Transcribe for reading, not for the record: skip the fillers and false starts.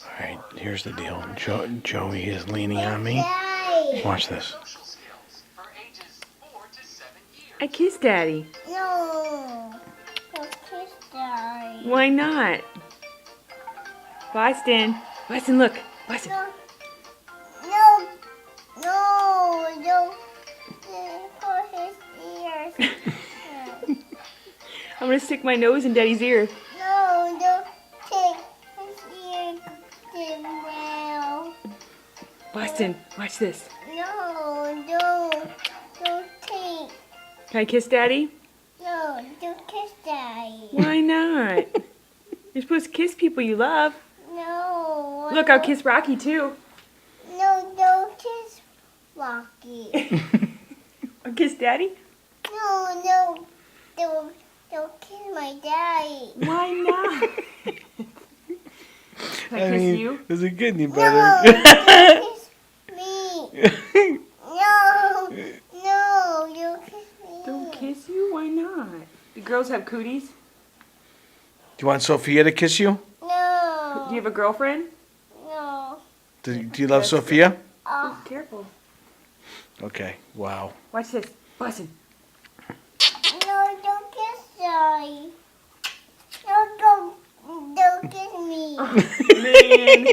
Alright, here's the deal. Joey is leaning on me. Watch this. I kissed Daddy. No. Don't kiss Daddy. Why not? Boston. Boston, look. Boston. No. Don't for his ears. I'm gonna stick my nose in Daddy's ear. No, don't take his ear too well. Boston, watch this. No, don't take. Can I kiss Daddy? No, don't kiss Daddy. Why not? You're supposed to kiss people you love. No. Look, I'll kiss Rocky too. No, don't kiss Rocky. I'll kiss Daddy. No, don't kiss my daddy. Why not? Can I kiss you? Does it get any No, better? don't kiss me. No, you kiss me. Don't kiss you? Why not? Do girls have cooties? Do you want Sophia to kiss you? No. Do you have a girlfriend? No. Do you love Sophia? Oh, careful. Okay, wow. Watch this. Boston. No, don't kiss Daddy. No, don't kiss me. Man.